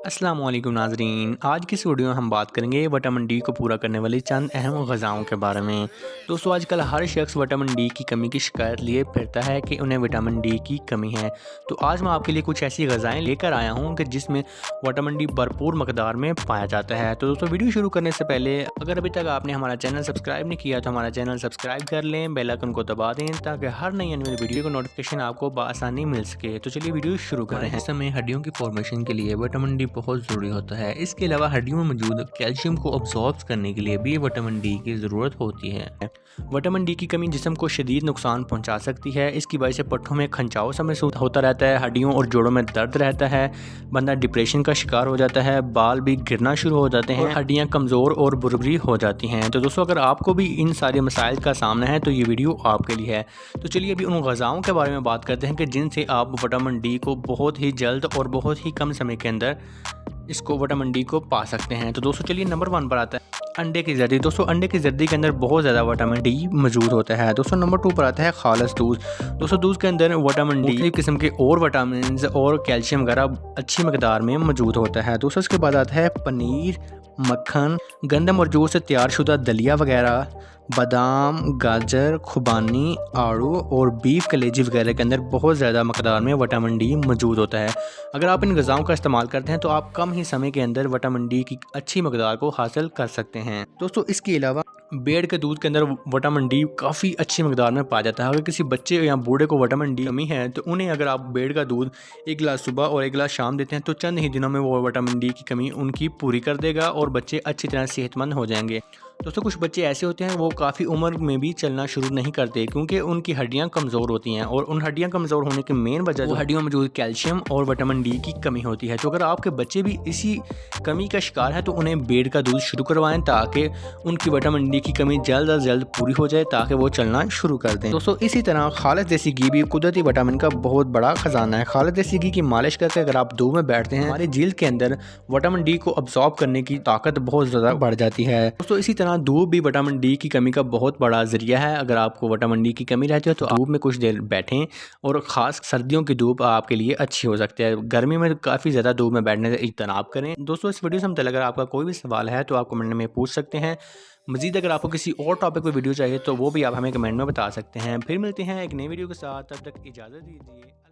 अस्सलाम वालेकुम नाज़रीन, आज की इस वीडियो में हम बात करेंगे विटामिन डी को पूरा करने वाली चंद अहम ग़िज़ाओं के बारे में। दोस्तों, आजकल हर शख्स विटामिन डी की कमी की शिकायत लिए फिरता है कि उन्हें विटामिन डी की कमी है। तो आज मैं आपके लिए कुछ ऐसी ग़िज़ाएँ लेकर आया हूँ कि जिसमें विटामिन डी भरपूर मकदार में पाया जाता है। तो दोस्तों, वीडियो शुरू करने से पहले अगर अभी तक आपने हमारा चैनल सब्सक्राइब नहीं किया तो हमारा चैनल सब्सक्राइब कर लें, बेल आइकन को दबा दें ताकि हर नई आने वाली वीडियो का नोटिफिकेशन आपको बआसानी मिल सके। तो चलिए वीडियो शुरू करें। इस समय हड्डियों की फॉर्मेशन के लिए विटामिन डी बहुत ज़रूरी होता है। इसके अलावा हड्डियों में मौजूद कैल्शियम को अब्सॉर्ब करने के लिए भी विटामिन डी की ज़रूरत होती है। विटामिन डी की कमी जिस्म को शदीद नुकसान पहुंचा सकती है। इसकी वजह से पट्टों में खंचाव सा महसूस होता रहता है, हड्डियों और जोड़ों में दर्द रहता है, बंदा डिप्रेशन का शिकार हो जाता है, बाल भी गिरना शुरू हो जाते हैं, हड्डियां कमज़ोर और बुरबरी हो जाती हैं। तो दोस्तों, अगर आपको भी इन सारे मसाइल का सामना है तो ये वीडियो आपके लिए है। तो चलिए अभी उन ग़िज़ाओं के बारे में बात करते हैं कि जिनसे आप विटामिन डी को बहुत ही जल्द और बहुत ही कम समय के अंदर इसको विटामिन डी को पा सकते हैं। तो दोस्तों, चलिए नंबर 1 पर आता है अंडे की जर्दी। दोस्तों, अंडे की जर्दी के अंदर बहुत ज़्यादा विटामिन डी मौजूद होता है। दोस्तों, नंबर 2 पर आता है खालिस दूध। दोस्तों, दूध के अंदर विटामिन डी मुख्तलिफ किस्म के और विटामिन और कैल्शियम वगैरह अच्छी मकदार में मौजूद होता है। दोस्तों, इसके बाद आता है पनीर, मक्खन, गंदम और जौ से तैयार शुदा दलिया वगैरह, बादाम, गाजर, खुबानी, आड़ू और बीफ कलेजी वगैरह के अंदर बहुत ज़्यादा मकदार में विटामिन डी मौजूद होता है। अगर आप इन ग़िज़ाओं का इस्तेमाल करते हैं तो आप कम ही समय के अंदर विटामिन डी की अच्छी मकदार को हासिल कर सकते हैं। दोस्तों, इसके अलावा भेड़ के दूध के अंदर विटामिन डी काफ़ी अच्छी मकदार में पाया जाता है। अगर किसी बच्चे या बूढ़े को विटामिन डी कमी है तो उन्हें अगर आप भेड़ का दूध 1 गिलास सुबह और 1 गिलास शाम देते हैं तो चंद ही दिनों में वो विटामिन डी की कमी उनकी पूरी कर देगा और बच्चे अच्छी तरह सेहतमंद हो जाएंगे। दोस्तों, कुछ बच्चे ऐसे होते हैं वो काफ़ी उम्र में भी चलना शुरू नहीं करते क्योंकि उनकी हड्डियां कमज़ोर होती हैं और उन हड्डियां कमज़ोर होने की मेन वजह जो हड्डियों में मौजूद कैल्शियम और विटामिन डी की कमी होती है। तो अगर आपके बच्चे भी इसी कमी का शिकार है तो उन्हें भेड़ का दूध शुरू करवाएं ताकि उनकी विटामिन डी की कमी जल्द अज जल्द पूरी हो जाए ताकि वो चलना शुरू कर दें। दोस्तों, इसी तरह खालिस देसी घी भी कुदरती विटामिन का बहुत बड़ा खजाना है। खालिस देसी घी की मालिश करके अगर आप धूप में बैठते हैं हमारी जल्द के अंदर विटामिन डी को अब्सॉर्ब करने की ताकत बहुत ज़्यादा बढ़ जाती है। दोस्तों, इसी तरह धूप भी विटामिन डी की कमी का बहुत बड़ा जरिया है। अगर आपको विटामिन डी की कमी रहती है तो धूप में कुछ देर बैठें और ख़ास सर्दियों की धूप आपके लिए अच्छी हो सकती है। गर्मी में काफ़ी ज़्यादा धूप में बैठने से इज्तनाब करें। दोस्तों, इस वीडियो से मतलब अगर आपका कोई भी सवाल है तो आप कमेंट में पूछ सकते हैं। मज़ीद अगर आपको किसी और टॉपिक पर वीडियो चाहिए तो वो भी आप हमें कमेंट में बता सकते हैं। फिर मिलते हैं एक नई वीडियो के साथ, तब तक इजाज़त दीजिए।